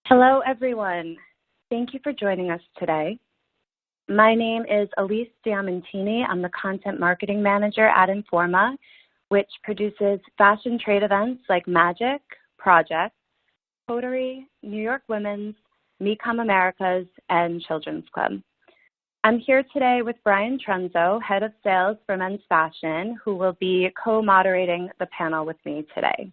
Hello, everyone. Thank you for joining us today. My name is Elise Diamantini. I'm the Content Marketing Manager at Informa, which produces fashion trade events like Magic, Project, Coterie, New York Women's, Mecom Americas, and Children's Club. I'm here today with Brian Trenzo, Head of Sales for Men's Fashion, who will be co-moderating the panel with me today.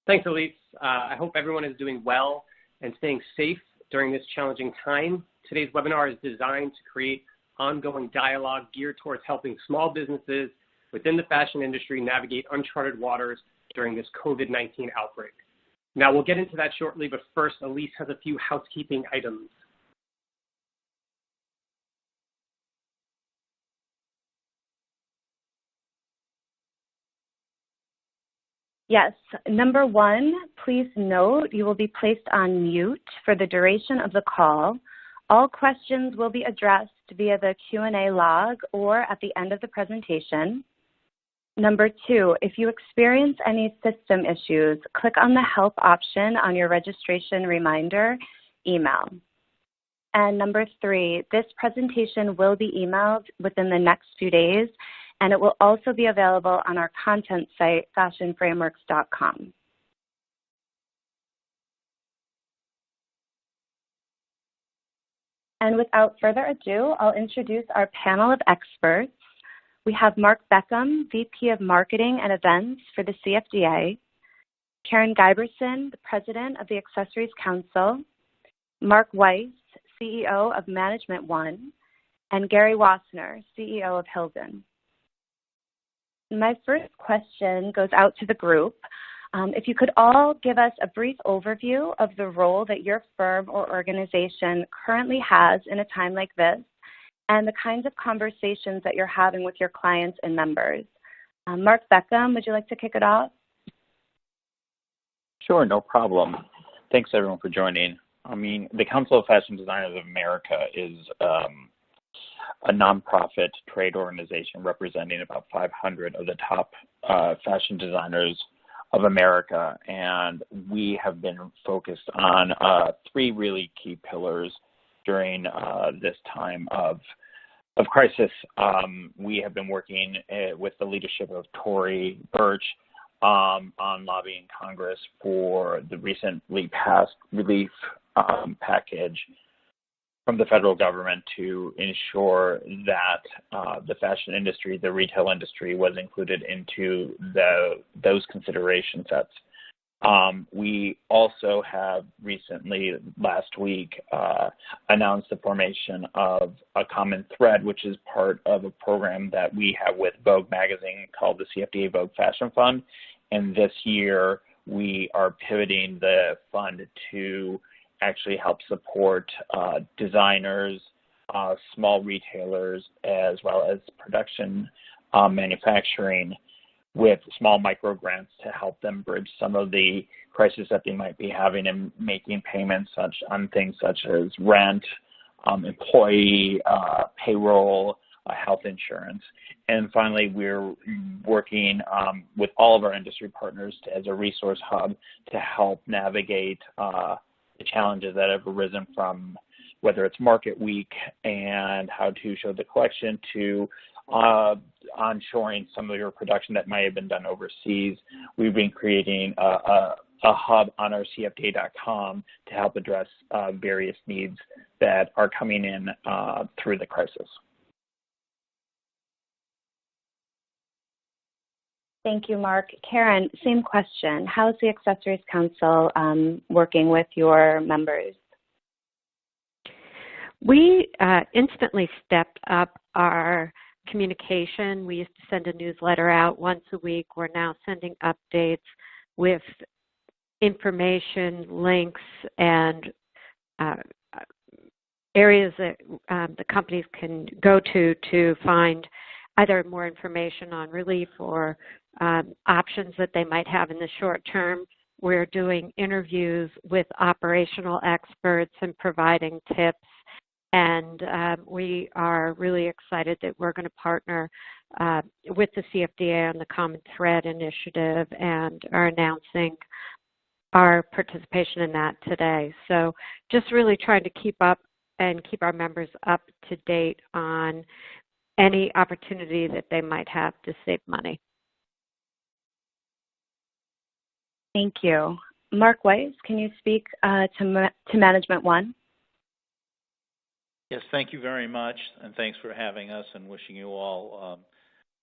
Thanks, Elise. I hope everyone is doing well and staying safe during this challenging time. Today's webinar is designed to create ongoing dialogue geared towards helping small businesses within the fashion industry navigate uncharted waters during this COVID-19 outbreak. Now, we'll get into that shortly, but first, Elise has a few housekeeping items. Yes. Number one, please note you will be placed on mute for the duration of the call. All questions will be addressed via the Q&A log or at the end of the presentation. Number two, if you experience any system issues, click on the help option on your registration reminder email. And number three, this presentation will be emailed within the next few days, and it will also be available on our content site, fashionframeworks.com. And without further ado, I'll introduce our panel of experts. We have Mark Beckham, VP of Marketing and Events for the CFDA, Karen Giberson, the President of the Accessories Council, Mark Weiss, CEO of Management One, and Gary Wassner, CEO of Hilldun. My first question goes out to the group. If you could all give us a brief overview of the role that your firm or organization currently has in a time like this, and the kinds of conversations that you're having with your clients and members. Mark Beckham, would you like to kick it off? Sure, no problem. Thanks everyone for joining. The Council of Fashion Designers of America is a nonprofit trade organization representing about 500 of the top fashion designers of America, and we have been focused on three really key pillars during this time of crisis. We have been working with the leadership of Tory Burch on lobbying Congress for the recently passed relief package from the federal government to ensure that the fashion industry, the retail industry, was included into those consideration sets. We also have recently, last week, announced the formation of a common thread, which is part of a program that we have with Vogue magazine called the CFDA Vogue Fashion Fund. And this year, we are pivoting the fund to actually help support designers, small retailers, as well as production manufacturing with small micro grants to help them bridge some of the crisis that they might be having in making payments on things such as rent, employee payroll, health insurance. And finally, we're working with all of our industry partners as a resource hub to help navigate the challenges that have arisen from whether it's market week and how to show the collection to onshoring some of your production that might have been done overseas. We've been creating a hub on our CFDA.com to help address various needs that are coming in through the crisis. Thank you, Mark. Karen, same question. How's the Accessories Council working with your members? We instantly stepped up our communication. We used to send a newsletter out once a week. We're now sending updates with information, links, and areas that the companies can go to find either more information on relief or options that they might have in the short term. We're doing interviews with operational experts and providing tips. And we are really excited that we're going to partner with the CFDA on the Common Thread initiative and are announcing our participation in that today. So just really trying to keep up and keep our members up to date on any opportunity that they might have to save money. Thank you. Mark Weiss, can you speak to Management One? Yes, thank you very much, and thanks for having us and wishing you all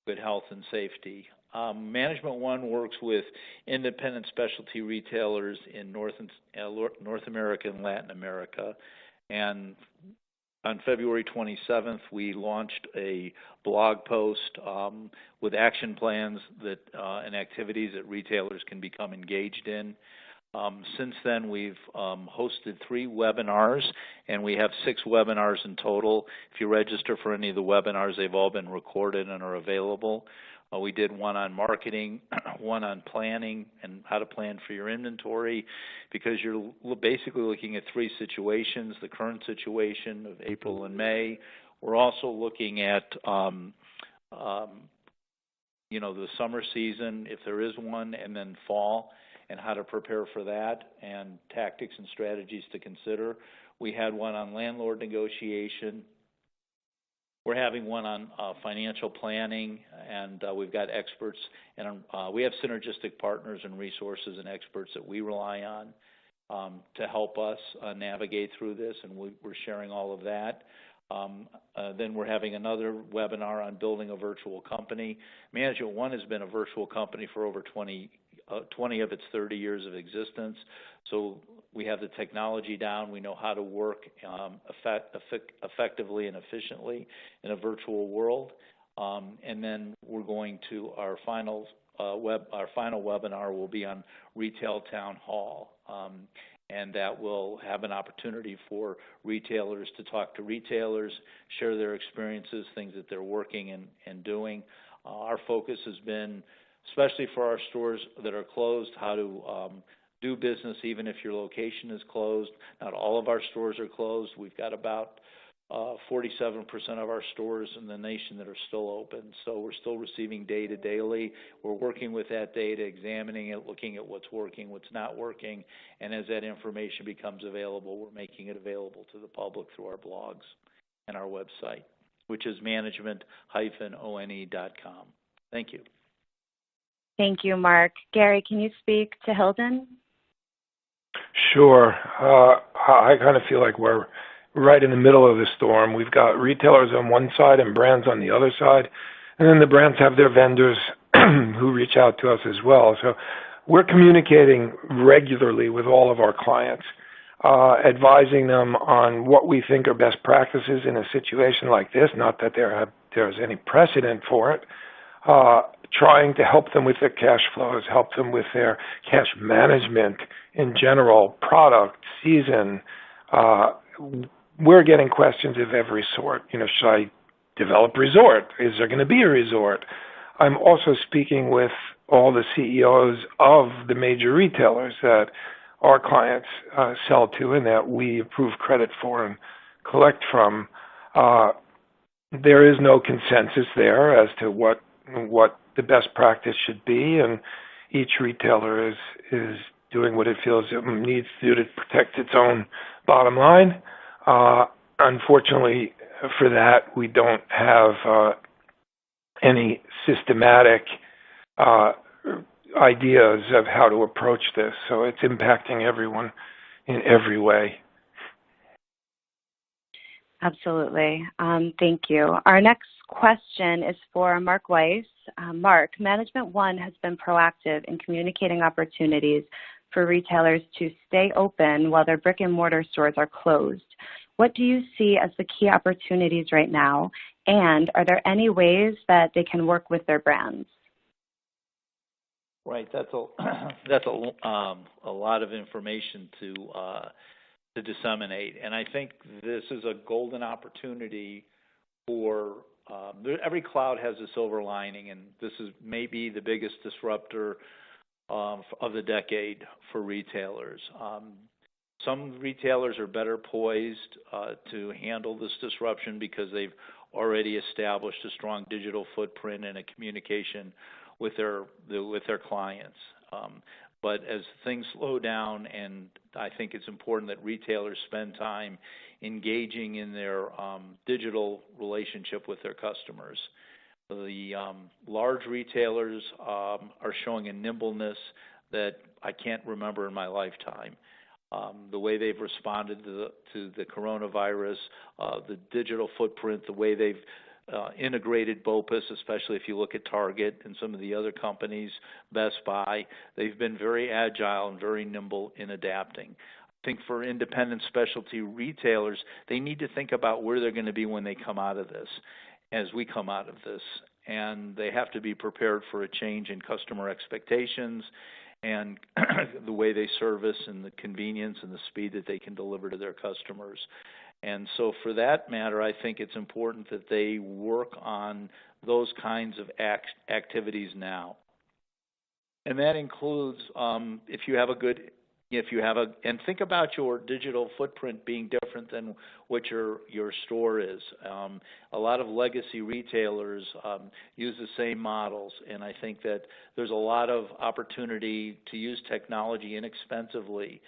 good health and safety. Management One works with independent specialty retailers in North America and Latin America, and on February 27th, we launched a blog post with action plans that and activities that retailers can become engaged in. Since then, we've hosted 3 webinars, and we have 6 webinars in total. If you register for any of the webinars, they've all been recorded and are available. We did one on marketing, one on planning and how to plan for your inventory, because you're basically looking at 3 situations: the current situation of April and May. We're also looking at the summer season, if there is one, and then fall, and how to prepare for that, and tactics and strategies to consider. We had one on landlord negotiation. We're having one on financial planning, and we've got experts, and we have synergistic partners and resources and experts that we rely on to help us navigate through this, and we're sharing all of that. Then we're having another webinar on building a virtual company. Management One has been a virtual company for over 20 of its 30 years of existence. So we have the technology down. We know how to work effectively and efficiently in a virtual world. And then we're going to our final webinar will be on Retail Town Hall. And that will have an opportunity for retailers to talk to retailers, share their experiences, things that they're working and doing. Our focus has been, especially for our stores that are closed, how to do business even if your location is closed. Not all of our stores are closed. We've got about 47% of our stores in the nation that are still open. So we're still receiving data daily. We're working with that data, examining it, looking at what's working, what's not working. And as that information becomes available, we're making it available to the public through our blogs and our website, which is management-one.com. Thank you. Thank you, Mark. Gary, can you speak to Hilldun? Sure. I kind of feel like we're right in the middle of the storm. We've got retailers on one side and brands on the other side, and then the brands have their vendors who reach out to us as well. So we're communicating regularly with all of our clients, advising them on what we think are best practices in a situation like this, not that there's any precedent for it, trying to help them with their cash flows, help them with their cash management in general, product, season. We're getting questions of every sort. Should I develop a resort? Is there going to be a resort? I'm also speaking with all the CEOs of the major retailers that our clients sell to and that we approve credit for and collect from. There is no consensus there as to what the best practice should be, and each retailer is doing what it feels it needs to do to protect its own bottom line. Unfortunately for that, we don't have any systematic ideas of how to approach this, so it's impacting everyone in every way. Absolutely. Thank you. Our next question is for Mark Weiss. Mark, Management One has been proactive in communicating opportunities for retailers to stay open while their brick and mortar stores are closed. What do you see as the key opportunities right now, and are there any ways that they can work with their brands? Right, that's a lot of information to disseminate, and I think this is a golden opportunity for every cloud has a silver lining, and this is maybe the biggest disruptor of the decade for retailers. Some retailers are better poised to handle this disruption because they've already established a strong digital footprint and a communication with their clients. But as things slow down, and I think it's important that retailers spend time engaging in their digital relationship with their customers. The large retailers are showing a nimbleness that I can't remember in my lifetime. The way they've responded to the coronavirus, the digital footprint, the way they've integrated BOPUS, especially if you look at Target and some of the other companies, Best Buy, they've been very agile and very nimble in adapting. I think for independent specialty retailers, they need to think about where they're going to be when they come out of this, as we come out of this. And they have to be prepared for a change in customer expectations and the way they service and the convenience and the speed that they can deliver to their customers. And so for that matter, I think it's important that they work on those kinds of activities now. And that includes and think about your digital footprint being different than what your store is. A lot of legacy retailers use the same models, and I think that there's a lot of opportunity to use technology inexpensively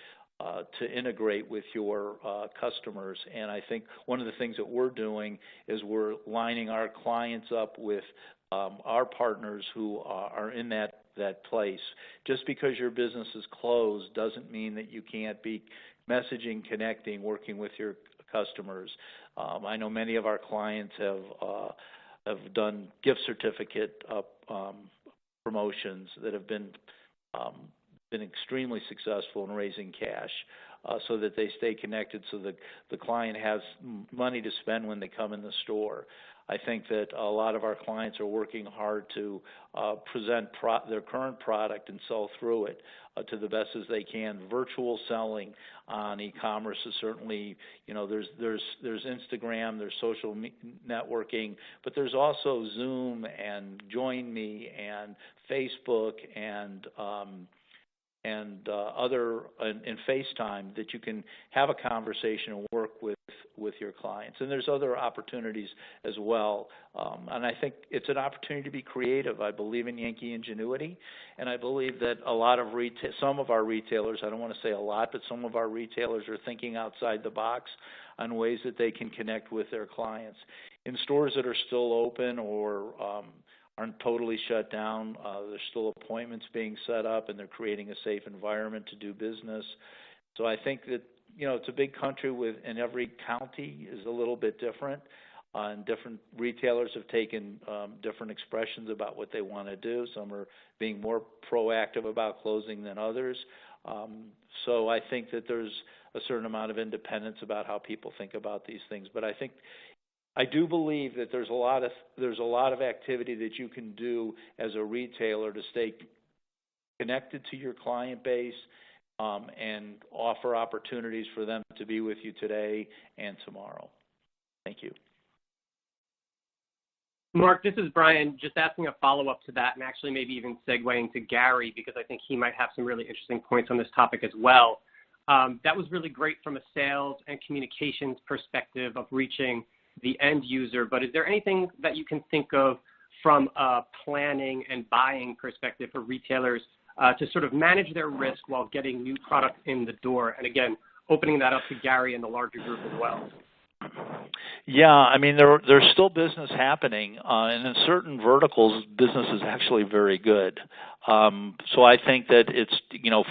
to integrate with your customers. And I think one of the things that we're doing is we're lining our clients up with our partners who are in that place. Just because your business is closed doesn't mean that you can't be messaging, connecting, working with your customers. I know many of our clients have done gift certificate promotions that have been extremely successful in raising cash so that they stay connected so that the client has money to spend when they come in the store. I think that a lot of our clients are working hard to present their current product and sell through it to the best as they can. Virtual selling on e-commerce is certainly, there's Instagram, there's social networking, but there's also Zoom and Join Me and Facebook and FaceTime that you can have a conversation and work with your clients. And there's other opportunities as well. And I think it's an opportunity to be creative. I believe in Yankee ingenuity, and I believe that some of our retailers, I don't want to say a lot, but some of our retailers are thinking outside the box on ways that they can connect with their clients. In stores that are still open or aren't totally shut down, there's still appointments being set up, and they're creating a safe environment to do business. So I think that, it's a big country and every county is a little bit different, and different retailers have taken different expressions about what they want to do. Some are being more proactive about closing than others. So I think that there's a certain amount of independence about how people think about these things. But I do believe that there's a lot of activity that you can do as a retailer to stay connected to your client base and offer opportunities for them to be with you today and tomorrow. Thank you. Mark, this is Brian, just asking a follow-up to that and actually maybe even segueing to Gary because I think he might have some really interesting points on this topic as well. That was really great from a sales and communications perspective of reaching the end user, but is there anything that you can think of from a planning and buying perspective for retailers to sort of manage their risk while getting new products in the door? And again, opening that up to Gary and the larger group as well. Yeah, I mean, there's still business happening, and in certain verticals, business is actually very good. So I think that it's,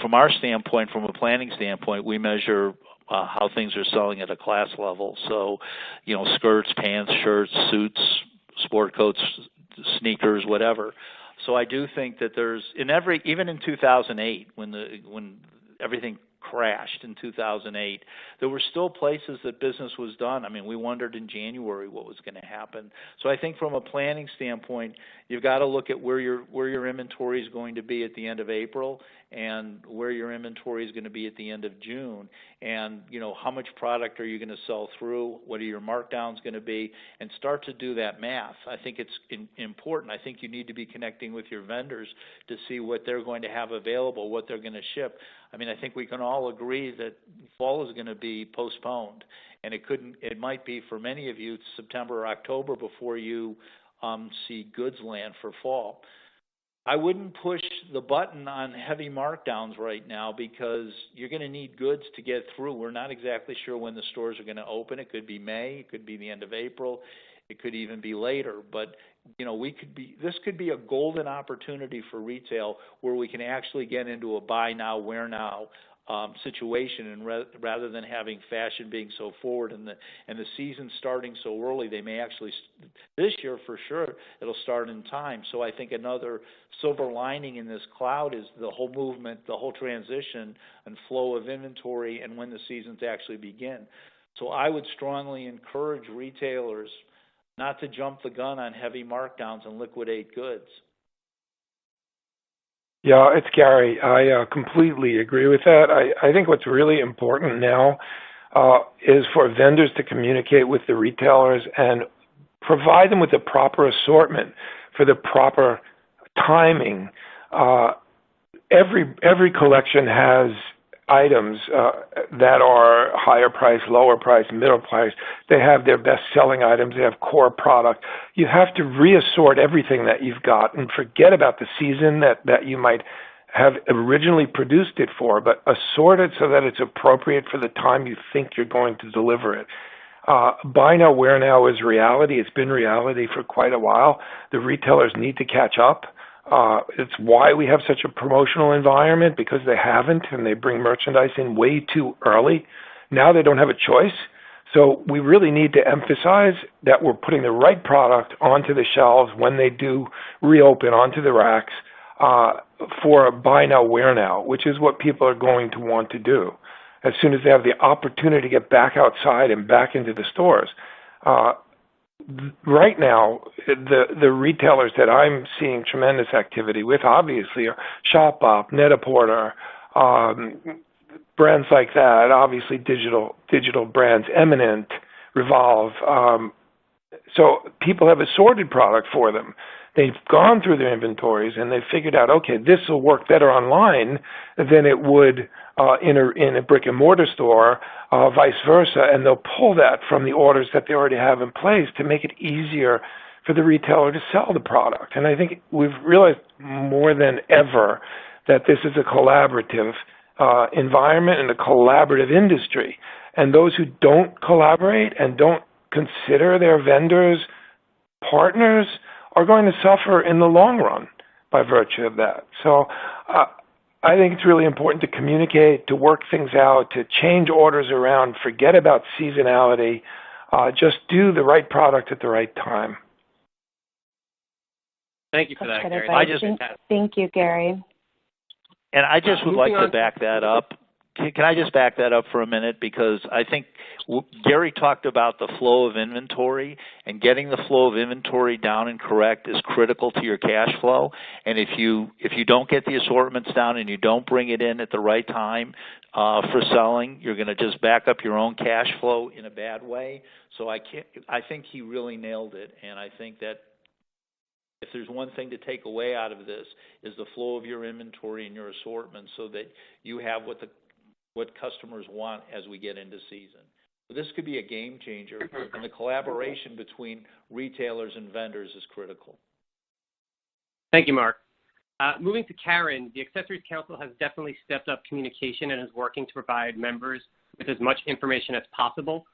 from our standpoint, from a planning standpoint, we measure how things are selling at a class level. So, skirts, pants, shirts, suits, sport coats, sneakers, whatever. So I do think that even in 2008, when everything crashed in 2008, there were still places that business was done. I mean, we wondered in January what was going to happen. So I think from a planning standpoint, you've got to look at where your inventory is going to be at the end of April and where your inventory is going to be at the end of June. And, how much product are you going to sell through? What are your markdowns going to be? And start to do that math. I think it's important. I think you need to be connecting with your vendors to see what they're going to have available, what they're going to ship. I mean, I think we can all agree that fall is going to be postponed, and it might be for many of you September or October before you see goods land for fall. I wouldn't push the button on heavy markdowns right now because you're going to need goods to get through. We're not exactly sure when the stores are going to open. It could be May, it could be the end of April, it could even be later. But this could be a golden opportunity for retail where we can actually get into a buy now, wear now situation, and rather than having fashion being so forward and the season starting so early, they may actually this year for sure it'll start in time. So I think another silver lining in this cloud is the whole movement, the whole transition and flow of inventory, and when the seasons actually begin. So I would strongly encourage retailers not to jump the gun on heavy markdowns and liquidate goods. Yeah, it's Gary. I completely agree with that. I think what's really important now is for vendors to communicate with the retailers and provide them with the proper assortment for the proper timing. Every collection has items that are higher price, lower price, middle price. They have their best-selling items. They have core product. You have to reassort everything that you've got and forget about the season that you might have originally produced it for, but assort it so that it's appropriate for the time you think you're going to deliver it. Buy now, wear now is reality. It's been reality for quite a while. The retailers need to catch up. It's why we have such a promotional environment, because they haven't, and they bring merchandise in way too early. Now they don't have a choice. So we really need to emphasize that we're putting the right product onto the shelves when they do reopen onto the racks for buy now, wear now, which is what people are going to want to do as soon as they have the opportunity to get back outside and back into the stores. Right now, the retailers that I'm seeing tremendous activity with, obviously, are Shopbop, Net-a-Porter, brands like that. Obviously, digital brands, Eminent, Revolve. So people have assorted product for them. They've gone through their inventories and they've figured out, okay, this will work better online than it would in a brick and mortar store, vice versa, and they'll pull that from the orders that they already have in place to make it easier for the retailer to sell the product. And I think we've realized more than ever that this is a collaborative environment and a collaborative industry. And those who don't collaborate and don't consider their vendors partners are going to suffer in the long run by virtue of that. So I think it's really important to communicate, to work things out, to change orders around, forget about seasonality, just do the right product at the right time. Thank you for that, Gary. Thank you, Gary. And I just would like to back that up. Can I just back that up for a minute? Because I think Gary talked about the flow of inventory, and getting the flow of inventory down and correct is critical to your cash flow. And if you don't get the assortments down and you don't bring it in at the right time for selling, you're going to just back up your own cash flow in a bad way. So I think he really nailed it, and I think that if there's one thing to take away out of this is the flow of your inventory and your assortment so that you have what customers want as we get into season. So this could be a game changer, and the collaboration between retailers and vendors is critical. Thank you, Mark. Moving to Karen, the Accessories Council has definitely stepped up communication and is working to provide members with as much information as possible.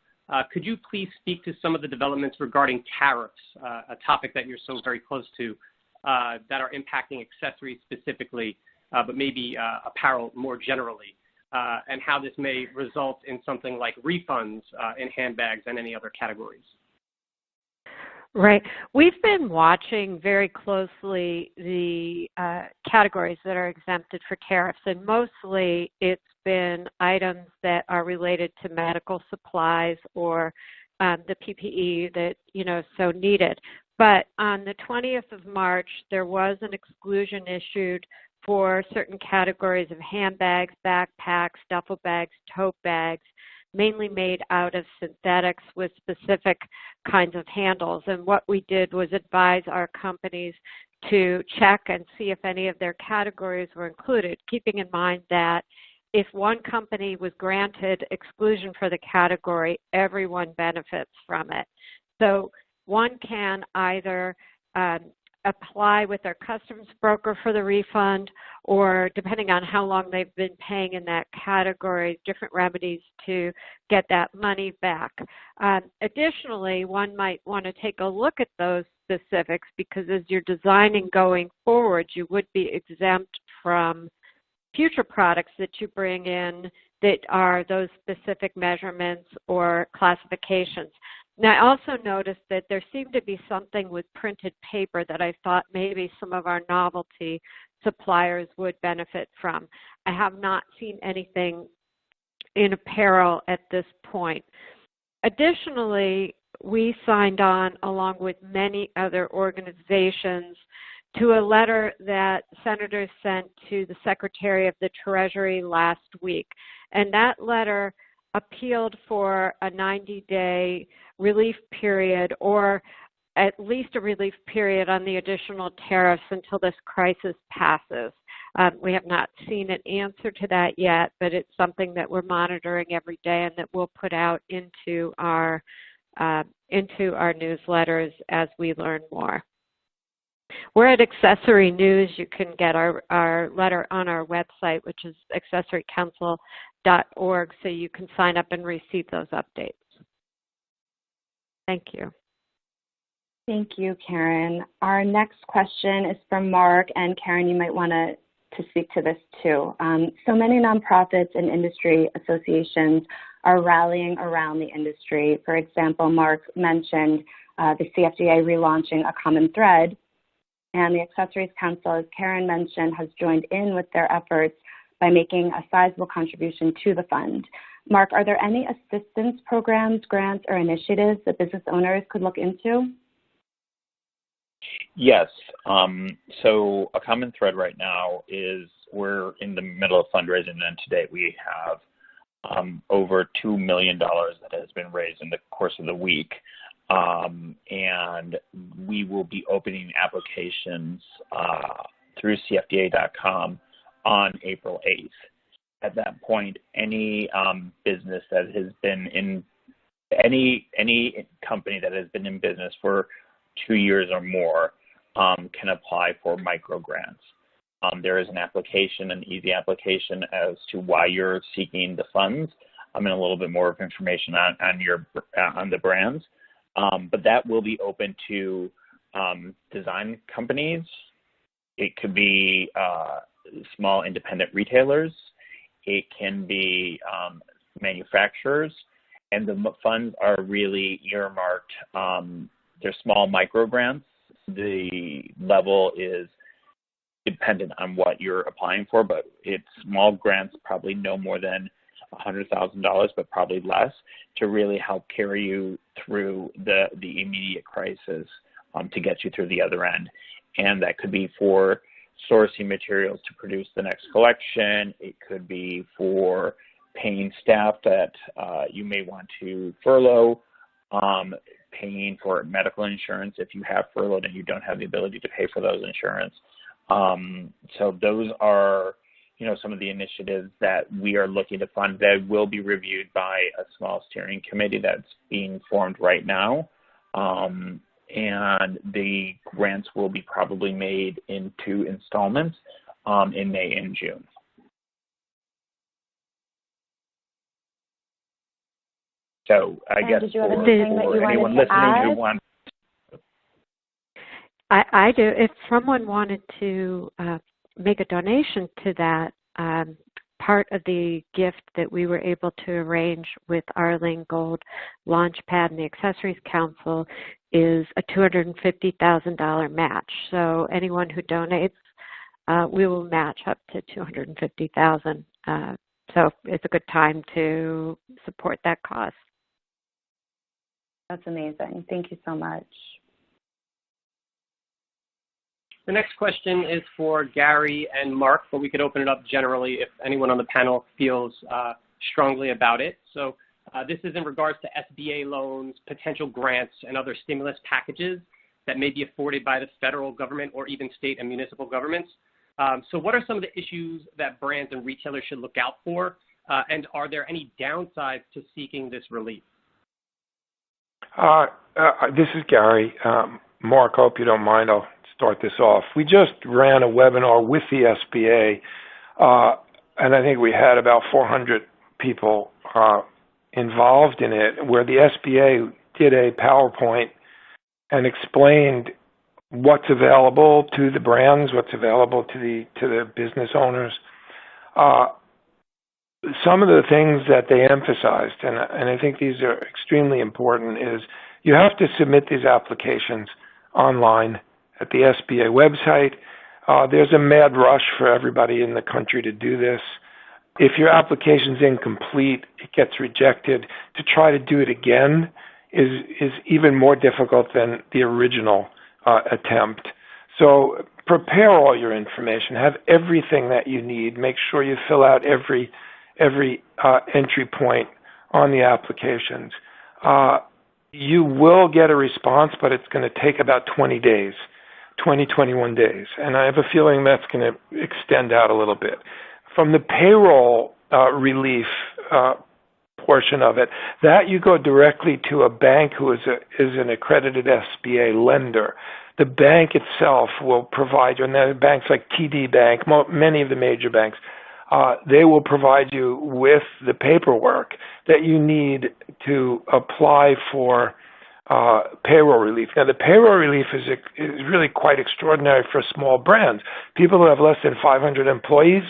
Could you please speak to some of the developments regarding tariffs, a topic that you're so very close to, that are impacting accessories specifically, but maybe apparel more generally? And how this may result in something like refunds in handbags and any other categories. Right. We've been watching very closely the categories that are exempted for tariffs, and mostly it's been items that are related to medical supplies or the PPE that, so needed. But on the 20th of March, there was an exclusion issued for certain categories of handbags, backpacks, duffel bags, tote bags, mainly made out of synthetics with specific kinds of handles. And what we did was advise our companies to check and see if any of their categories were included, keeping in mind that if one company was granted exclusion for the category, everyone benefits from it. So one can either apply with their customs broker for the refund, or depending on how long they've been paying in that category, different remedies to get that money back. Additionally, one might want to take a look at those specifics, because as you're designing going forward, you would be exempt from future products that you bring in that are those specific measurements or classifications. Now, I also noticed that there seemed to be something with printed paper that I thought maybe some of our novelty suppliers would benefit from. I have not seen anything in apparel at this point. Additionally, we signed on, along with many other organizations, to a letter that senators sent to the Secretary of the Treasury last week. And that letter appealed for a 90-day relief period, or at least a relief period on the additional tariffs until this crisis passes. We have not seen an answer to that yet, but it's something that we're monitoring every day and that we'll put out into our newsletters as we learn more. We're at Accessory News. You can get our letter on our website, which is accessorycouncil.org, so you can sign up and receive those updates. Thank you. Thank you, Karen. Our next question is from Mark, and Karen, you might want to speak to this too. So many nonprofits and industry associations are rallying around the industry. For example, Mark mentioned the CFDA relaunching a common thread, and the Accessories Council, as Karen mentioned, has joined in with their efforts by making a sizable contribution to the fund. Mark, are there any assistance programs, grants, or initiatives that business owners could look into? Yes. So a common thread right now is we're in the middle of fundraising, and to date we have over $2 million that has been raised in the course of the week. And we will be opening applications through CFDA.com on April 8th. At that point, any business that has been in any company that has been in business for 2 years or more can apply for micro grants. There is an application, an easy application as to why you're seeking the funds. And a little bit more of information on the brands. But that will be open to design companies. It could be small independent retailers. It can be manufacturers. And the funds are really earmarked. They're small micro grants. The level is dependent on what you're applying for, but it's small grants, probably no more than $100,000, but probably less, to really help carry you through the immediate crisis to get you through the other end. And that could be for sourcing materials to produce the next collection. It could be for paying staff that you may want to furlough, paying for medical insurance if you have furloughed and you don't have the ability to pay for those insurance. So those are, some of the initiatives that we are looking to fund that will be reviewed by a small steering committee that's being formed right now. And the grants will be probably made into installments in May and June. So I guess for anyone listening who wants. I do. If someone wanted to make a donation to that, part of the gift that we were able to arrange with Arlene Gold Launchpad and the Accessories Council is a $250,000 match. So anyone who donates, we will match up to $250,000. So it's a good time to support that cause. That's amazing. Thank you so much. The next question is for Gary and Mark, but we could open it up generally if anyone on the panel feels strongly about it. So this is in regards to SBA loans, potential grants, and other stimulus packages that may be afforded by the federal government or even state and municipal governments. So what are some of the issues that brands and retailers should look out for? And are there any downsides to seeking this relief? This is Gary. Mark, I hope you don't mind. I'll start this off. We just ran a webinar with the SBA, and I think we had about 400 people involved in it, where the SBA did a PowerPoint and explained what's available to the brands, what's available to the business owners. Some of the things that they emphasized, and I think these are extremely important, is you have to submit these applications online at the SBA website. There's a mad rush for everybody in the country to do this. If your application's incomplete, it gets rejected. To try to do it again is even more difficult than the original attempt. So prepare all your information. Have everything that you need. Make sure you fill out every entry point on the applications. You will get a response, but it's going to take about 21 days. And I have a feeling that's going to extend out a little bit. From the payroll relief portion of it, that you go directly to a bank who is an accredited SBA lender. The bank itself will provide you, and there are banks like TD Bank, many of the major banks, they will provide you with the paperwork that you need to apply for payroll relief. Now, the payroll relief is really quite extraordinary for small brands. People who have less than 500 employees,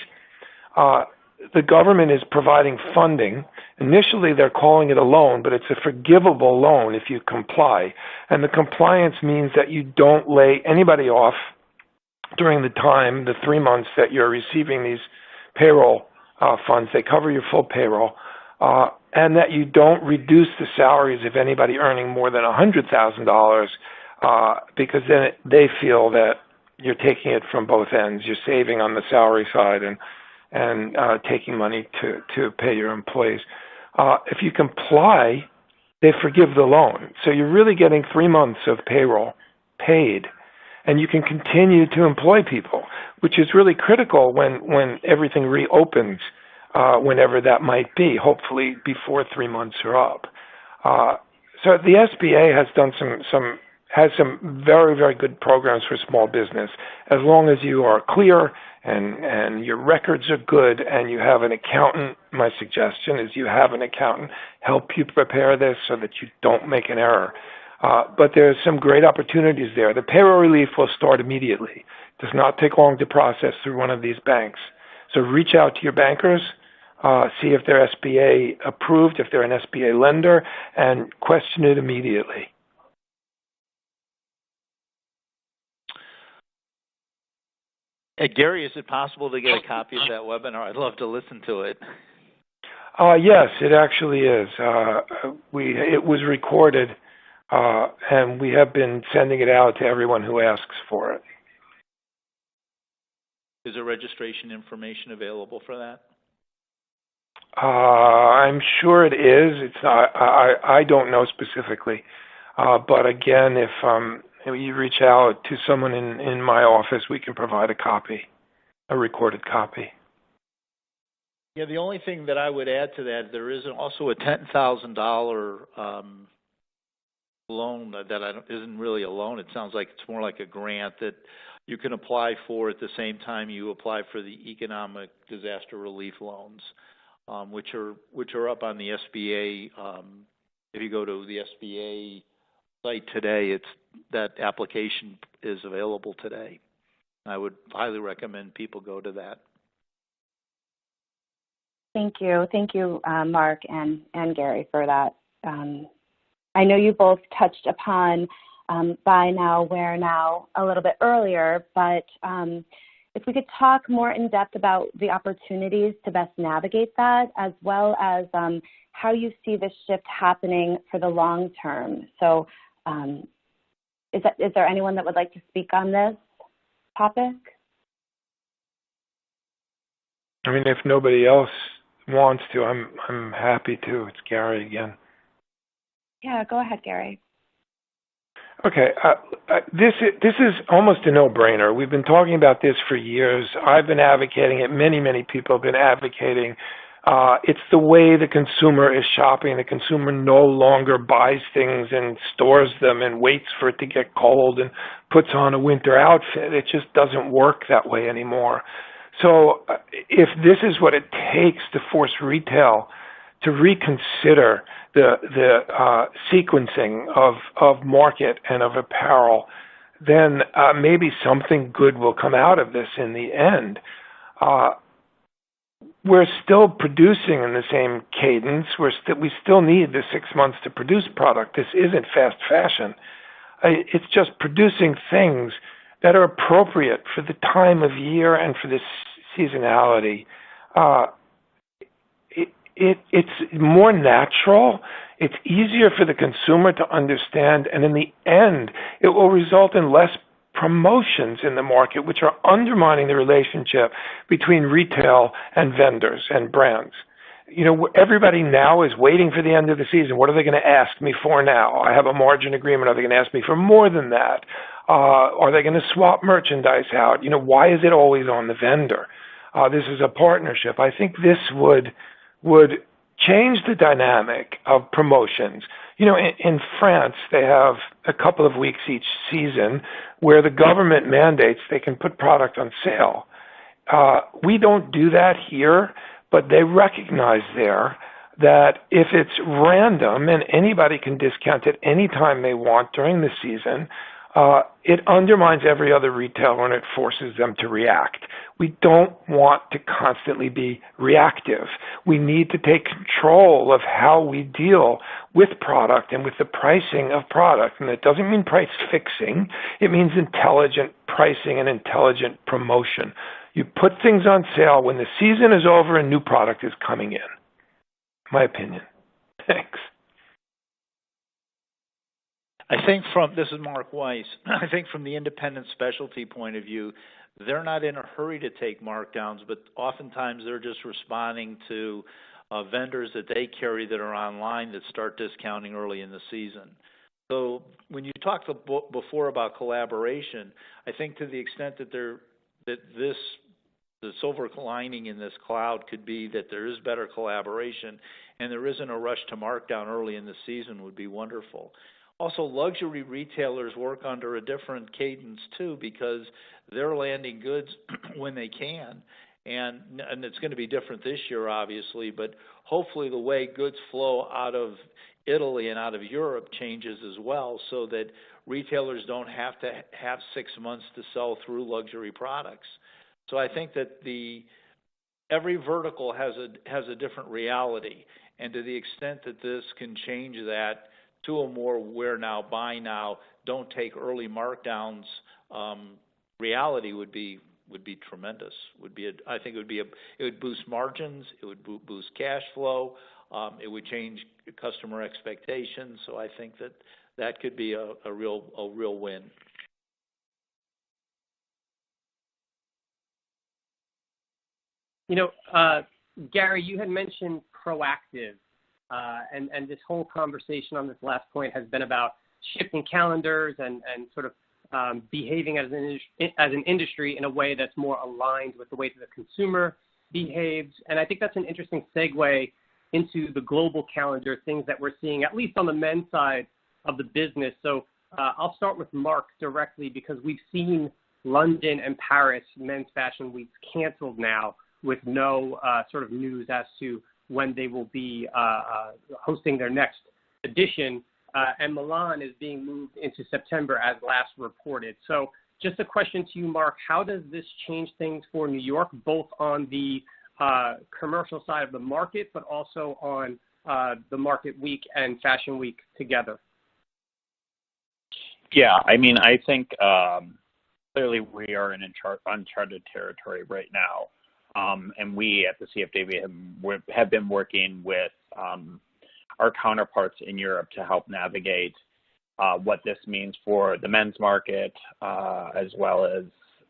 the government is providing funding. Initially, they're calling it a loan, but it's a forgivable loan if you comply. And the compliance means that you don't lay anybody off during the 3 months that you're receiving these payroll funds. They cover your full payroll, and that you don't reduce the salaries of anybody earning more than $100,000, because then they feel that you're taking it from both ends. You're saving on the salary side and taking money to pay your employees. If you comply, they forgive the loan. So you're really getting 3 months of payroll paid, and you can continue to employ people, which is really critical when everything reopens, whenever that might be, hopefully before 3 months are up. So the SBA has done some very, very good programs for small business. As long as you are clear and your records are good and you have an accountant, my suggestion is you have an accountant help you prepare this so that you don't make an error. But there's some great opportunities there. The payroll relief will start immediately. It does not take long to process through one of these banks. So reach out to your bankers, see if they're SBA approved, if they're an SBA lender, and question it immediately. Gary, is it possible to get a copy of that webinar? I'd love to listen to it. Yes, it actually is. It was recorded, and we have been sending it out to everyone who asks for it. Is there registration information available for that? I'm sure it is. I don't know specifically, but again, if you reach out to someone in my office, we can provide a copy, a recorded copy. Yeah, the only thing that I would add to that, there is also a $10,000 loan that isn't really a loan. It sounds like it's more like a grant that you can apply for at the same time you apply for the economic disaster relief loans, which are up on the SBA. If you go to the SBA site today, that application is available today. I would highly recommend people go to that. Thank you, Mark and Gary, for that. I know you both touched upon buy now, wear now a little bit earlier, but if we could talk more in depth about the opportunities to best navigate that, as well as how you see this shift happening for the long term. So is there anyone that would like to speak on this topic? I mean, if nobody else wants to, I'm happy to. It's Gary again. Yeah, go ahead, Gary. Okay, this is almost a no-brainer. We've been talking about this for years. I've been advocating it. Many people have been advocating It's the way the consumer is shopping. The consumer no longer buys things and stores them and waits for it to get cold and puts on a winter outfit. It just doesn't work that way anymore. So if this is what it takes to force retail to reconsider the sequencing of market and of apparel, then maybe something good will come out of this in the end. We're still producing in the same cadence. We still need the 6 months to produce product. This isn't fast fashion. It's just producing things that are appropriate for the time of year and for this seasonality. It's more natural. It's easier for the consumer to understand, and in the end, it will result in less promotions in the market, which are undermining the relationship between retail and vendors and brands. You know, everybody now is waiting for the end of the season. What are they going to ask me for now? I have a margin agreement. Are they going to ask me for more than that? Are they going to swap merchandise out? You know, why is it always on the vendor? This is a partnership. I think this would change the dynamic of promotions. You know, in France, they have a couple of weeks each season where the government mandates they can put product on sale. We don't do that here, but they recognize there that if it's random and anybody can discount it any time they want during the season, it undermines every other retailer and it forces them to react. We don't want to constantly be reactive. We need to take control of how we deal with product and with the pricing of product. And it doesn't mean price fixing. It means intelligent pricing and intelligent promotion. You put things on sale when the season is over and new product is coming in. My opinion. Thanks. I think this is Mark Weiss. I think from the independent specialty point of view, they're not in a hurry to take markdowns, but oftentimes they're just responding to vendors that they carry that are online that start discounting early in the season. So when you talked before about collaboration, I think to the extent that the silver lining in this cloud could be that there is better collaboration and there isn't a rush to markdown early in the season would be wonderful. Also, luxury retailers work under a different cadence too because they're landing goods when they can, and it's going to be different this year, obviously, but hopefully the way goods flow out of Italy and out of Europe changes as well so that retailers don't have to have 6 months to sell through luxury products. So I think that every vertical has a different reality, and to the extent that this can change that to a more wear now, buy now, don't take early markdowns reality would be tremendous. I think it would boost margins, it would boost cash flow, it would change customer expectations. So I think that could be a real win. You know, Gary, you had mentioned proactive, and this whole conversation on this last point has been about shifting calendars and sort of behaving as an industry in a way that's more aligned with the way that the consumer behaves. And I think that's an interesting segue into the global calendar, things that we're seeing, at least on the men's side of the business. So I'll start with Marc directly because we've seen London and Paris men's fashion weeks canceled now with no sort of news as to when they will be hosting their next edition. And Milan is being moved into September as last reported. So just a question to you, Marc, how does this change things for New York, both on the commercial side of the market, but also on the market week and fashion week together? Yeah, I mean, I think clearly we are in uncharted territory right now. And we at the CFDA have been working with our counterparts in Europe to help navigate what this means for the men's market as well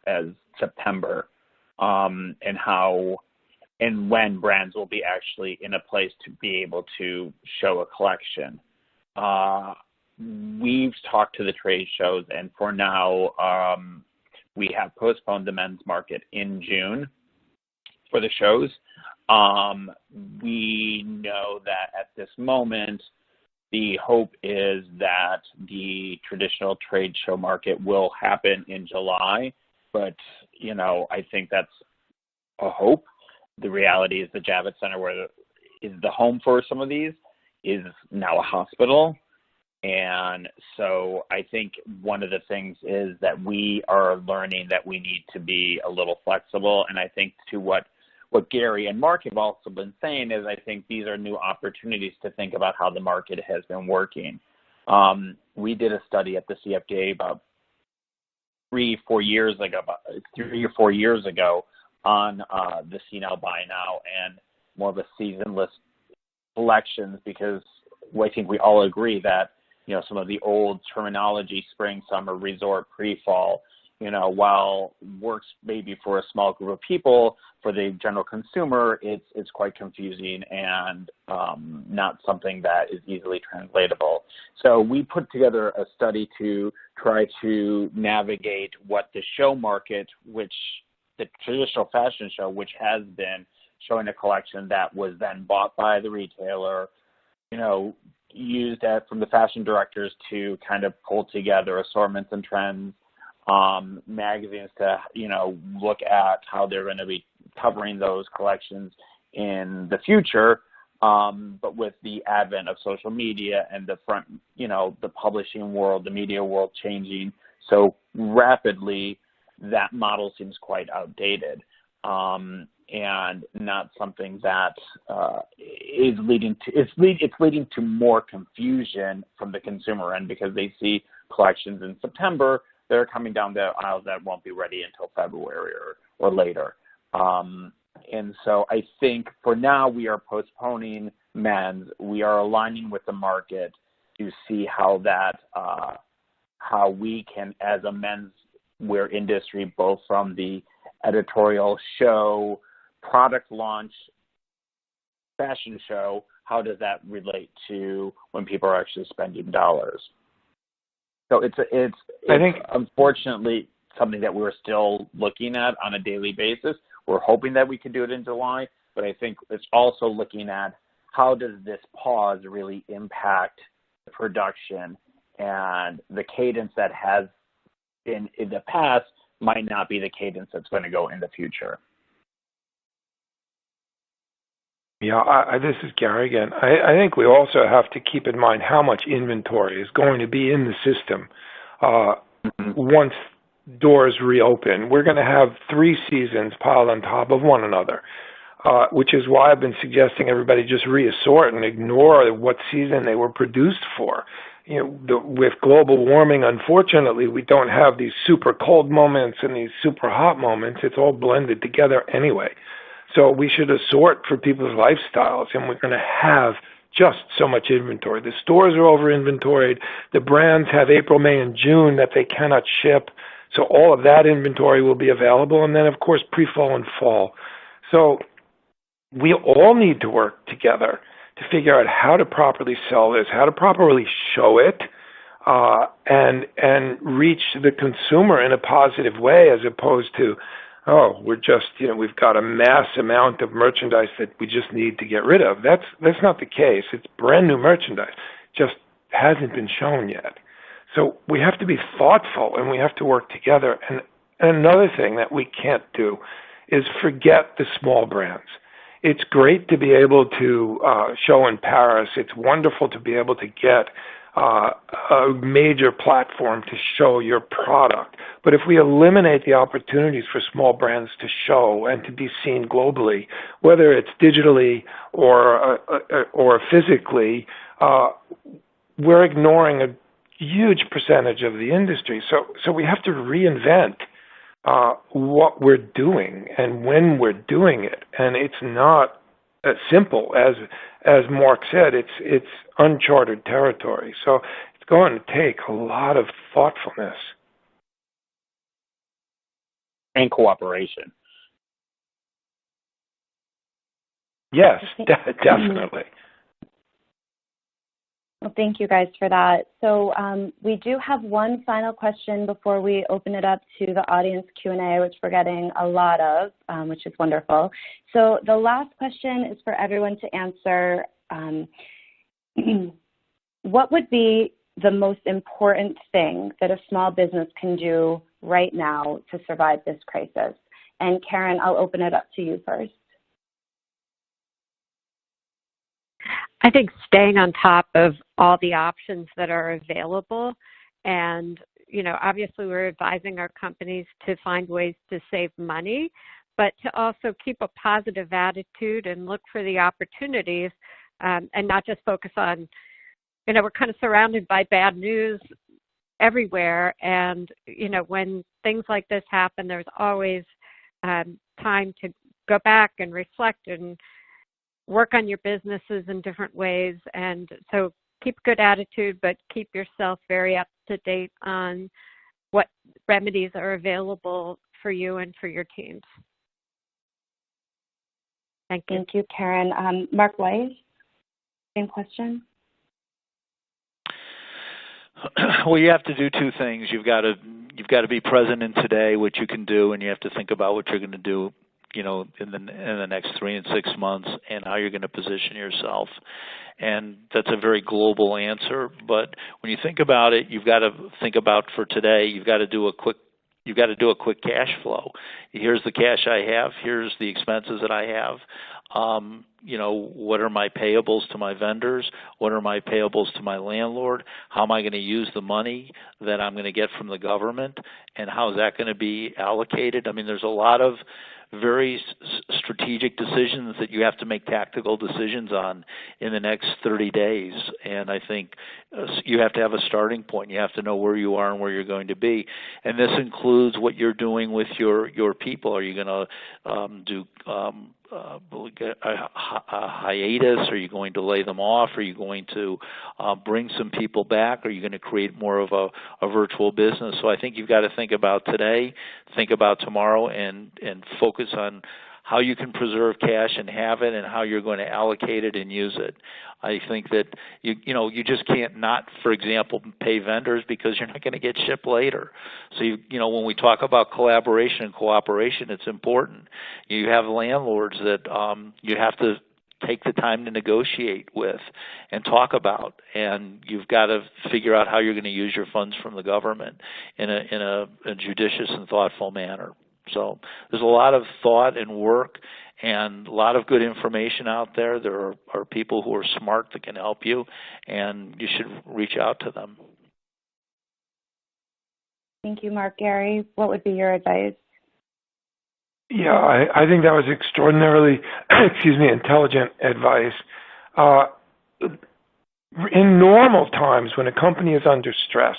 as September, and how and when brands will be actually in a place to be able to show a collection. We've talked to the trade shows, and for now, we have postponed the men's market in June for the shows. We know that at this moment, the hope is that the traditional trade show market will happen in July, but, I think that's a hope. The reality is the Javits Center, where is the home for some of these, is now a hospital. And so I think one of the things is that we are learning that we need to be a little flexible. And I think to what Gary and Mark have also been saying is I think these are new opportunities to think about how the market has been working. We did a study at the CFDA about 3 or 4 years ago on the See Now, Buy Now and more of a seasonless collections, because I think we all agree that, some of the old terminology, spring, summer, resort, pre-fall, while works maybe for a small group of people, for the general consumer, it's quite confusing and not something that is easily translatable. So we put together a study to try to navigate what the show market, which the traditional fashion show, which has been showing a collection that was then bought by the retailer, used from the fashion directors to kind of pull together assortments and trends, magazines to, look at how they're going to be covering those collections in the future. But with the advent of social media and the publishing world, the media world changing so rapidly, that model seems quite outdated. And not something that is leading to it's leading to more confusion from the consumer end, because they see collections in September that are coming down the aisle that won't be ready until February or later. And so I think for now we are postponing men's. We are aligning with the market to see how we can, as a men's wear industry, both from the editorial show, product launch, fashion show, how does that relate to when people are actually spending dollars? So it's I think, unfortunately, something that we're still looking at on a daily basis. We're hoping that we can do it in July, but I think it's also looking at how does this pause really impact the production, and the cadence that has been in the past might not be the cadence that's going to go in the future. Yeah, this is Gary again. I think we also have to keep in mind how much inventory is going to be in the system once doors reopen. We're going to have 3 seasons piled on top of one another, which is why I've been suggesting everybody just reassort and ignore what season they were produced for. With global warming, unfortunately, we don't have these super cold moments and these super hot moments. It's all blended together anyway. So we should assort for people's lifestyles, and we're going to have just so much inventory. The stores are over-inventoried. The brands have April, May, and June that they cannot ship. So all of that inventory will be available. And then, of course, pre-fall and fall. So we all need to work together to figure out how to properly sell this, how to properly show it, and reach the consumer in a positive way, as opposed to, we're just, we've got a mass amount of merchandise that we just need to get rid of. That's not the case. It's brand new merchandise, just hasn't been shown yet. So we have to be thoughtful, and we have to work together. And another thing that we can't do is forget the small brands. It's great to be able to show in Paris. It's wonderful to be able to get a major platform to show your product. But if we eliminate the opportunities for small brands to show and to be seen globally, whether it's digitally or physically, we're ignoring a huge percentage of the industry. So we have to reinvent what we're doing and when we're doing it. And it's not as simple as Mark said. It's uncharted territory. So it's going to take a lot of thoughtfulness and cooperation. Yes, definitely. Well, thank you guys for that. So we do have one final question before we open it up to the audience Q&A, which we're getting a lot of, which is wonderful. So the last question is for everyone to answer. What would be the most important thing that a small business can do right now to survive this crisis? And Karen, I'll open it up to you first. I think staying on top of all the options that are available, and, obviously we're advising our companies to find ways to save money, but to also keep a positive attitude and look for the opportunities, and not just focus on, we're kind of surrounded by bad news everywhere. And, when things like this happen, there's always time to go back and reflect and work on your businesses in different ways. And so keep a good attitude, but keep yourself very up to date on what remedies are available for you and for your teams. Thank you. Thank you, Karen. Mark Weiss, same question. Well, you have to do two things. You've got to be present in today, what you can do, and you have to think about what you're going to do, in the next 3 and 6 months, and how you're going to position yourself. And that's a very global answer. But when you think about it, you've got to think about for today. You've got to do a quick cash flow. Here's the cash I have. Here's the expenses that I have. What are my payables to my vendors? What are my payables to my landlord? How am I going to use the money that I'm going to get from the government? And how is that going to be allocated? I mean, there's a lot of very strategic decisions that you have to make tactical decisions on in the next 30 days. And I think you have to have a starting point. You have to know where you are and where you're going to be. And this includes what you're doing with your people. Are you going to do a hiatus? Are you going to lay them off? Are you going to bring some people back? Are you going to create more of a virtual business? So I think you've got to think about today, think about tomorrow, and focus on how you can preserve cash and have it, and how you're going to allocate it and use it. I think that you just can't not, for example, pay vendors because you're not going to get shipped later. So when we talk about collaboration and cooperation, it's important. You have landlords that you have to take the time to negotiate with and talk about, and you've got to figure out how you're going to use your funds from the government in a judicious and thoughtful manner. So there's a lot of thought and work and a lot of good information out there. There are people who are smart that can help you, and you should reach out to them. Thank you, Mark. Gary, what would be your advice? Yeah, I think that was extraordinarily, intelligent advice. In normal times, when a company is under stress,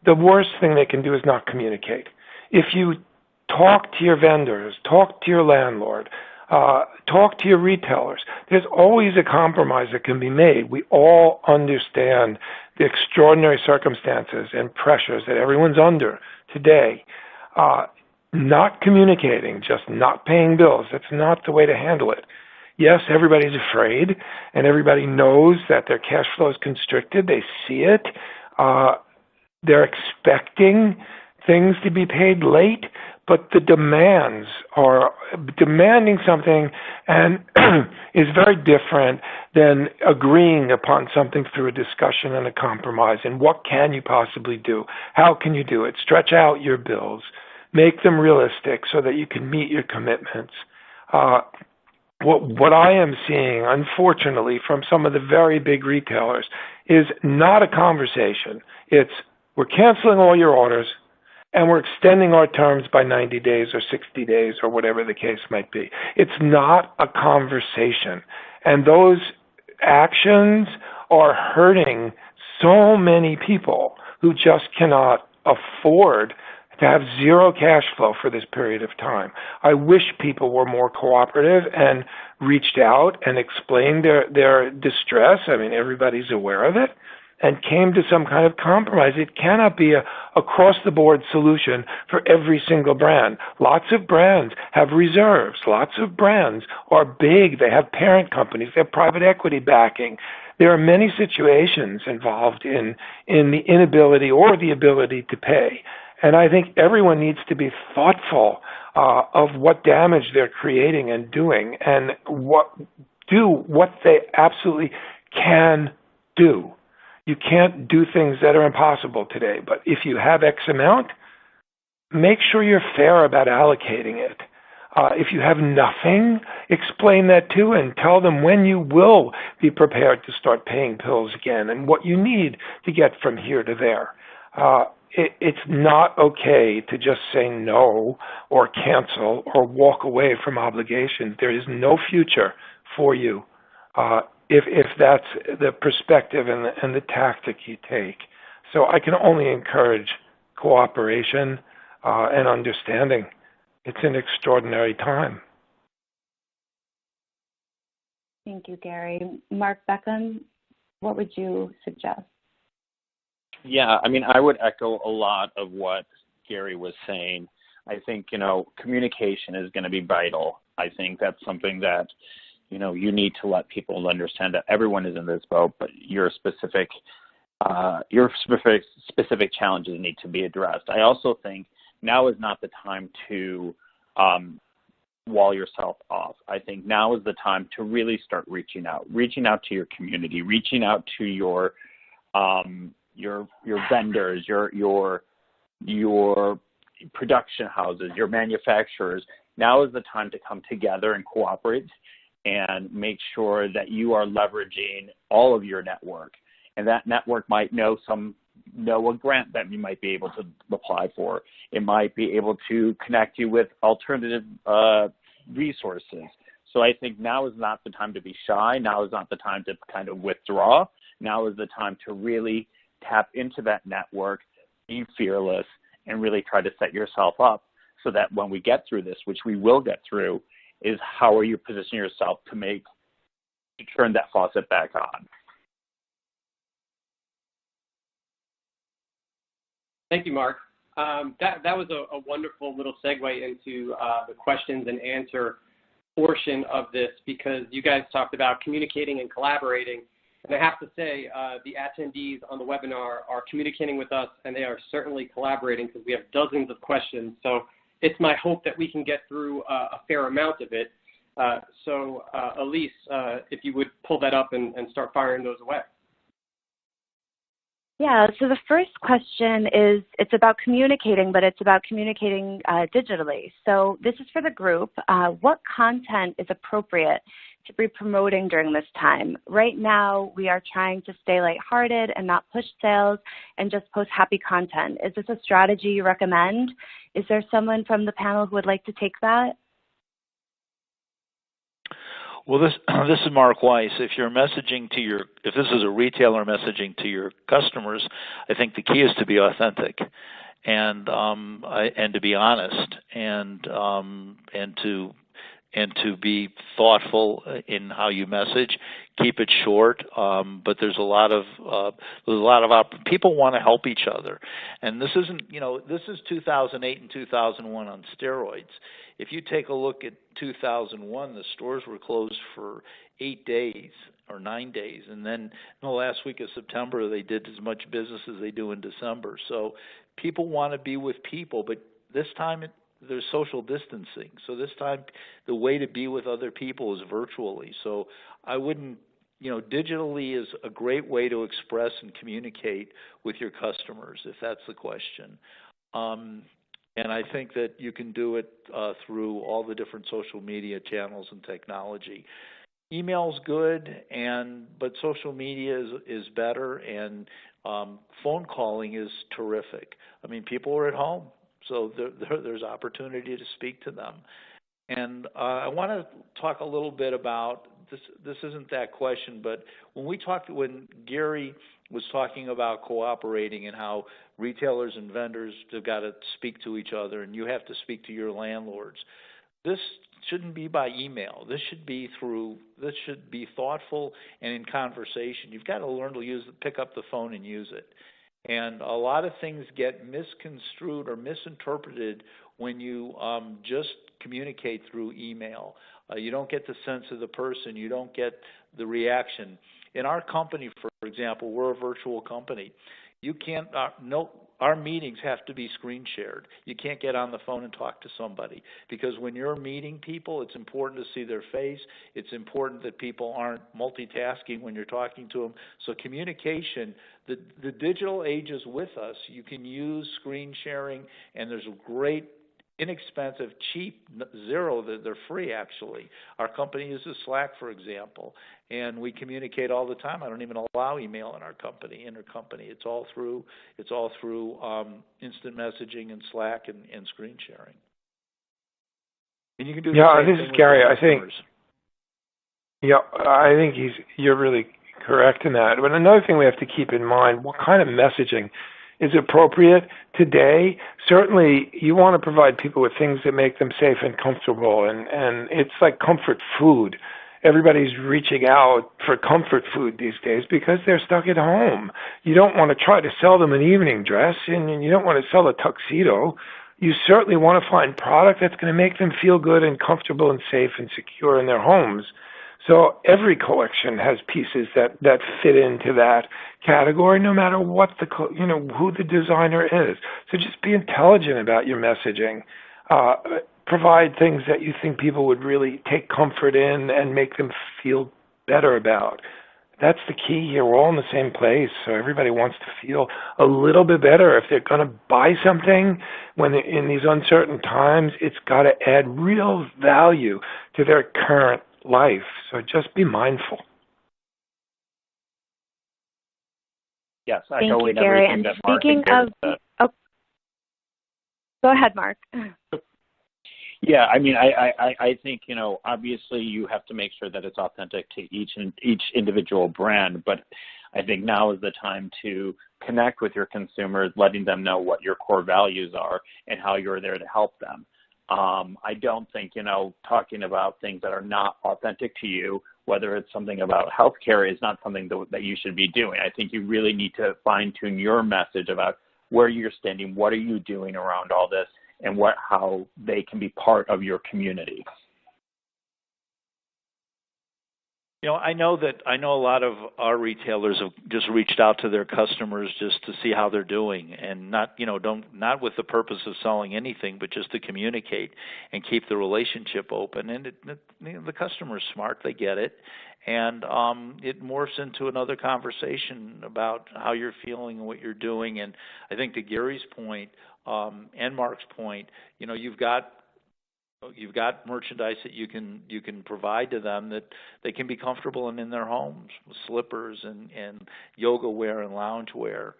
the worst thing they can do is not communicate. If you talk to your vendors, talk to your landlord, talk to your retailers, there's always a compromise that can be made. We all understand the extraordinary circumstances and pressures that everyone's under today. Not communicating, just not paying bills, that's not the way to handle it. Yes, everybody's afraid, and everybody knows that their cash flow is constricted. They see it. They're expecting things to be paid late, but the demands are demanding something and is very different than agreeing upon something through a discussion and a compromise. And what can you possibly do? How can you do it? Stretch out your bills. Make them realistic so that you can meet your commitments. What I am seeing, unfortunately, from some of the very big retailers is not a conversation. It's, we're canceling all your orders, and we're extending our terms by 90 days or 60 days or whatever the case might be. It's not a conversation. And those actions are hurting so many people who just cannot afford to have zero cash flow for this period of time. I wish people were more cooperative and reached out and explained their distress. I mean, everybody's aware of it, and came to some kind of compromise. It cannot be a across-the-board solution for every single brand. Lots of brands have reserves. Lots of brands are big. They have parent companies. They have private equity backing. there are many situations involved in the inability or the ability to pay. And I think everyone needs to be thoughtful of what damage they're creating and doing, and do what they absolutely can do. You can't do things that are impossible today, but if you have X amount, make sure you're fair about allocating it. If you have nothing, explain that too, and tell them when you will be prepared to start paying bills again and what you need to get from here to there. It's not okay to just say no or cancel or walk away from obligations. There is no future for you if that's the perspective and the tactic you take. So I can only encourage cooperation and understanding. It's an extraordinary time. Thank you, Gary. Mark Beckham, what would you suggest? Yeah, I mean, I would echo a lot of what Gary was saying. I think, communication is going to be vital. I think that's something that, you need to let people understand that everyone is in this boat, but your specific challenges need to be addressed. I also think now is not the time to wall yourself off. I think now is the time to really start reaching out to your community, reaching out to your vendors, your production houses, your manufacturers. Now is the time to come together and cooperate and make sure that you are leveraging all of your network. And that network might know a grant that you might be able to apply for. It might be able to connect you with alternative resources. So I think now is not the time to be shy. Now is not the time to kind of withdraw. Now is the time to really tap into that network, be fearless, and really try to set yourself up so that when we get through this, which we will get through, is how are you positioning yourself to turn that faucet back on. Thank you, Mark. That was a wonderful little segue into the questions and answer portion of this, because you guys talked about communicating and collaborating. And I have to say, the attendees on the webinar are communicating with us, and they are certainly collaborating because we have dozens of questions. So it's my hope that we can get through a fair amount of it. So Elise, if you would pull that up and start firing those away. Yeah, so the first question is, it's about communicating, but it's about communicating digitally. So this is for the group. What content is appropriate to be promoting during this time? Right now, we are trying to stay lighthearted and not push sales and just post happy content. Is this a strategy you recommend? Is there someone from the panel who would like to take that? Well, this is Mark Weiss. If this is a retailer messaging to your customers, I think the key is to be authentic and to be honest and to be thoughtful in how you message. Keep it short, but there's a lot of people want to help each other, and this isn't this is 2008 and 2001 on steroids. If you take a look at 2001, the stores were closed for 8 days or 9 days, and then in the last week of September they did as much business as they do in December. So people want to be with people, but this time there's social distancing. So this time the way to be with other people is virtually. So I wouldn't, digitally is a great way to express and communicate with your customers, if that's the question. And I think that you can do it through all the different social media channels and technology. Email's good, but social media is better, and phone calling is terrific. I mean, people are at home, so there's opportunity to speak to them. And I want to talk a little bit about this. This isn't that question, but when Gary was talking about cooperating and how retailers and vendors have got to speak to each other, and you have to speak to your landlords. This shouldn't be by email. This should be thoughtful and in conversation. You've got to learn to pick up the phone and use it. And a lot of things get misconstrued or misinterpreted when you just communicate through email. You don't get the sense of the person. You don't get the reaction. In our company, for example, we're a virtual company. You can't, our meetings have to be screen shared. You can't get on the phone and talk to somebody, because when you're meeting people, it's important to see their face. It's important that people aren't multitasking when you're talking to them. So communication, the digital age is with us. You can use screen sharing, and there's a great, inexpensive, cheap, zero, they're free actually. Our company uses Slack, for example, and we communicate all the time. I don't even allow email in our company, intercompany. It's all through instant messaging and Slack and screen sharing. And you can do the same this thing is Gary. I think you're really correct in that. But another thing we have to keep in mind: what kind of messaging is appropriate today. Certainly, you want to provide people with things that make them safe and comfortable, and it's like comfort food. Everybody's reaching out for comfort food these days because they're stuck at home. You don't want to try to sell them an evening dress, and you don't want to sell a tuxedo. You certainly want to find product that's going to make them feel good and comfortable and safe and secure in their homes. So every collection has pieces that fit into that category, no matter what who the designer is. So just be intelligent about your messaging. Provide things that you think people would really take comfort in and make them feel better about. That's the key here. We're all in the same place, so everybody wants to feel a little bit better. If they're going to buy something when in these uncertain times, it's got to add real value to their current life. So just be mindful. Yes, I Thank totally you, Gary. And speaking of, go ahead, Mark. Yeah, I mean, I think, obviously you have to make sure that it's authentic to each individual brand, but I think now is the time to connect with your consumers, letting them know what your core values are and how you're there to help them. I don't think, talking about things that are not authentic to you, whether it's something about healthcare, is not something that you should be doing. I think you really need to fine-tune your message about where you're standing, what are you doing around all this, and how they can be part of your community. I know a lot of our retailers have just reached out to their customers just to see how they're doing, and not with the purpose of selling anything, but just to communicate and keep the relationship open. And the customer's smart; they get it, and it morphs into another conversation about how you're feeling and what you're doing. And I think to Gary's point and Mark's point, you've got merchandise that you can provide to them that they can be comfortable in their homes, with slippers and yoga wear and lounge wear.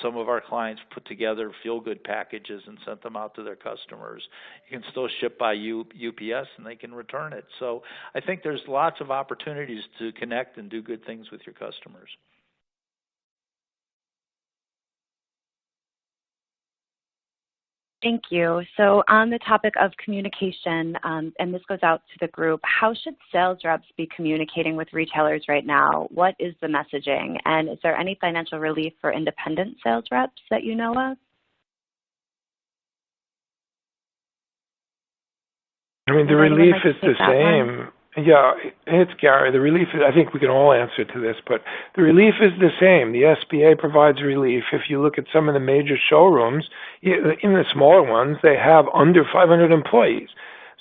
Some of our clients put together feel-good packages and sent them out to their customers. You can still ship by UPS and they can return it. So I think there's lots of opportunities to connect and do good things with your customers. Thank you. So on the topic of communication, and this goes out to the group, how should sales reps be communicating with retailers right now? What is the messaging? And is there any financial relief for independent sales reps that you know of? I mean, the relief is the same. Yeah, it's Gary. The relief is, I think we can all answer to this, but the relief is the same. The SBA provides relief. If you look at some of the major showrooms, in the smaller ones, they have under 500 employees.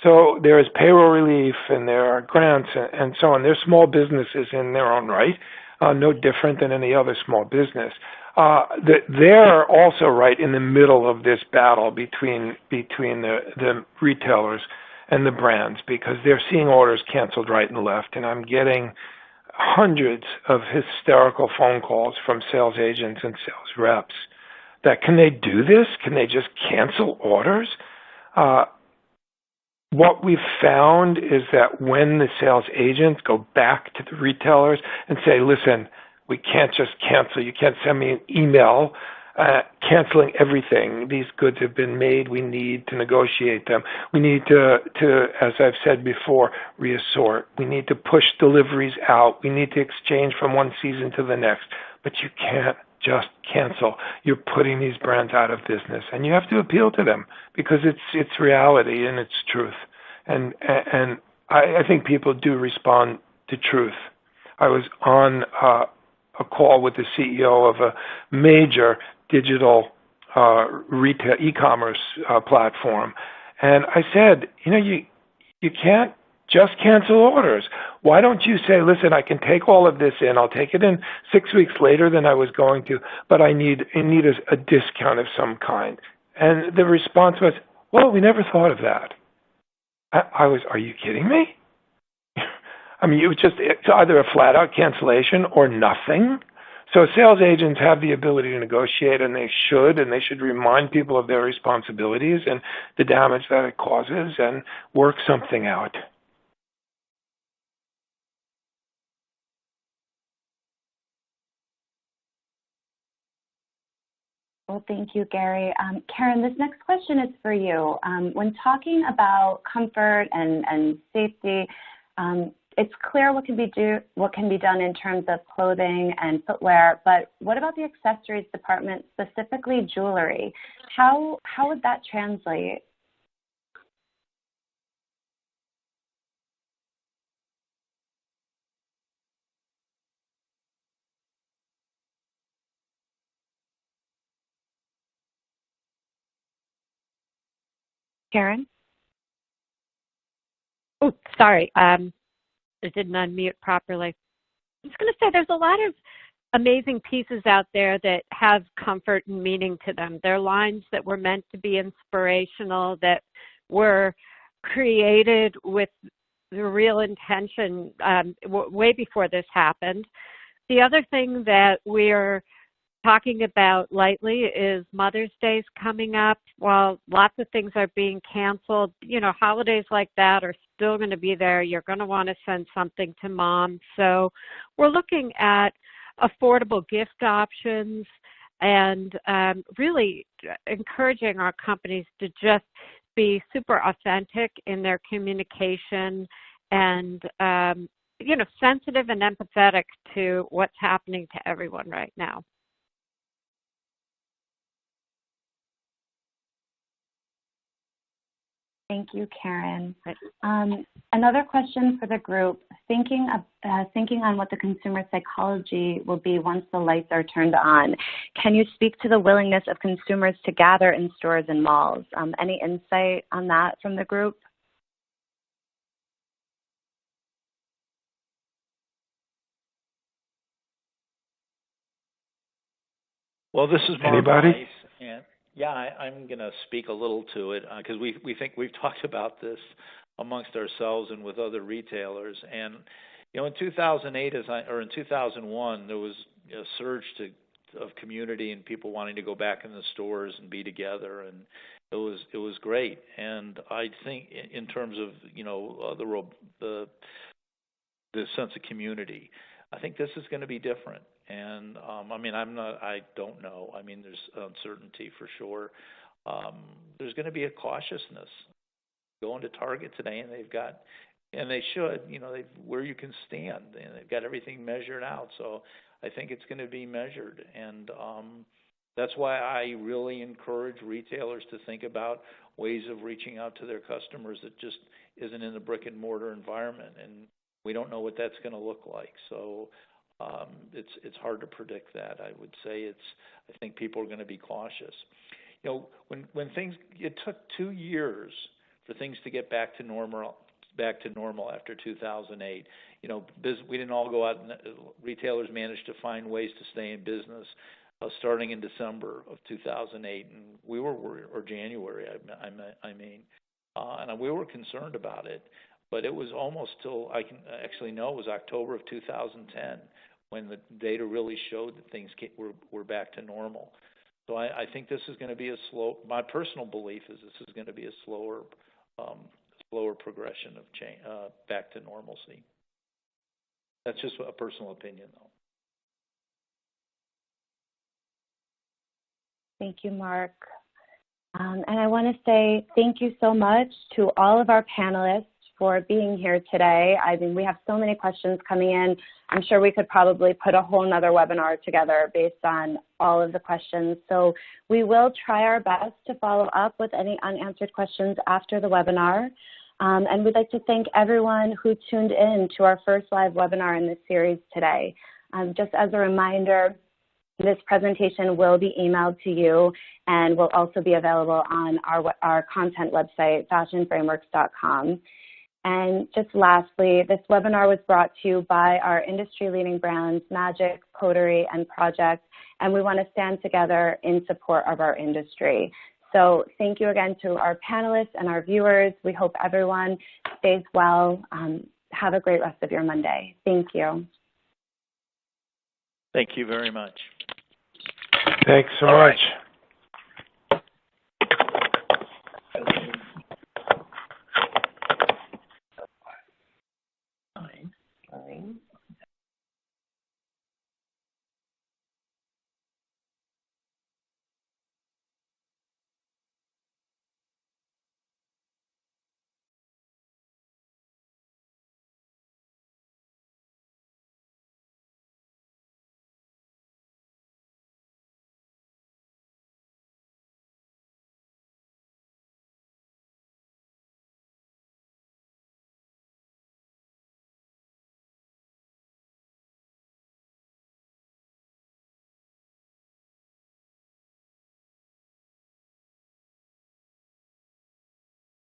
So there is payroll relief and there are grants and so on. They're small businesses in their own right, no different than any other small business. They're also right in the middle of this battle between the retailers and the brands, because they're seeing orders canceled right and left. And I'm getting hundreds of hysterical phone calls from sales agents and sales reps that, can they do this? Can they just cancel orders? What we've found is that when the sales agents go back to the retailers and say, listen, we can't just cancel. You can't send me an email canceling everything. These goods have been made. We need to negotiate them. We need to, as I've said before, reassort. We need to push deliveries out. We need to exchange from one season to the next. But you can't just cancel. You're putting these brands out of business, and you have to appeal to them because it's reality and it's truth. And I think people do respond to truth. I was on a call with the CEO of a major digital retail e-commerce platform, and I said, you can't just cancel orders. Why don't you say, listen, I can take all of this in. I'll take it in 6 weeks later than I was going to, but I need a discount of some kind. And the response was, well, we never thought of that. I was, are you kidding me? I mean, it's either a flat-out cancellation or nothing. So sales agents have the ability to negotiate, and they should remind people of their responsibilities and the damage that it causes and work something out. Well, thank you, Gary. Karen, this next question is for you. When talking about comfort and safety, it's clear what can be done in terms of clothing and footwear, but what about the accessories department, specifically jewelry? How would that translate? Karen? Oh, sorry. I didn't unmute properly. I was going to say there's a lot of amazing pieces out there that have comfort and meaning to them. They're lines that were meant to be inspirational, that were created with the real intention way before this happened. The other thing that we're talking about lightly is Mother's Day's coming up. While lots of things are being canceled, holidays like that are still going to be there. You're going to want to send something to mom. So we're looking at affordable gift options and really encouraging our companies to just be super authentic in their communication and, sensitive and empathetic to what's happening to everyone right now. Thank you, Karen. Another question for the group, thinking on what the consumer psychology will be once the lights are turned on. Can you speak to the willingness of consumers to gather in stores and malls? Any insight on that from the group? Well, this is Mark. Anybody? And yeah, I'm going to speak a little to it because we think we've talked about this amongst ourselves and with other retailers. And in 2008 or in 2001, there was a surge of community and people wanting to go back in the stores and be together, and it was great. And I think in terms of the sense of community, I think this is going to be different. And I don't know. I mean, there's uncertainty for sure. There's going to be a cautiousness. Going to Target today, and they should, where you can stand, and they've got everything measured out. So I think it's going to be measured, and that's why I really encourage retailers to think about ways of reaching out to their customers that just isn't in the brick and mortar environment, and we don't know what that's going to look like. So it's hard to predict that. I would say I think people are going to be cautious. When things, it took 2 years for things to get back to normal after 2008. We didn't all go out, and retailers managed to find ways to stay in business starting in December of 2008, and we were worried, or January, and we were concerned about it. But it was almost till I can actually know it was October of 2010 when the data really showed that things were back to normal. So I think this is going to be my personal belief is this is going to be a slower progression of change back to normalcy. That's just a personal opinion, though. Thank you, Mark. And I want to say thank you so much to all of our panelists for being here today. I mean, we have so many questions coming in. I'm sure we could probably put a whole nother webinar together based on all of the questions. So we will try our best to follow up with any unanswered questions after the webinar. And we'd like to thank everyone who tuned in to our first live webinar in this series today. Just as a reminder, this presentation will be emailed to you and will also be available on our content website, fashionframeworks.com. And just lastly, this webinar was brought to you by our industry-leading brands, Magic, Coterie, and Project, and we want to stand together in support of our industry. So thank you again to our panelists and our viewers. We hope everyone stays well. Have a great rest of your Monday. Thank you. Thank you very much. Thanks so much.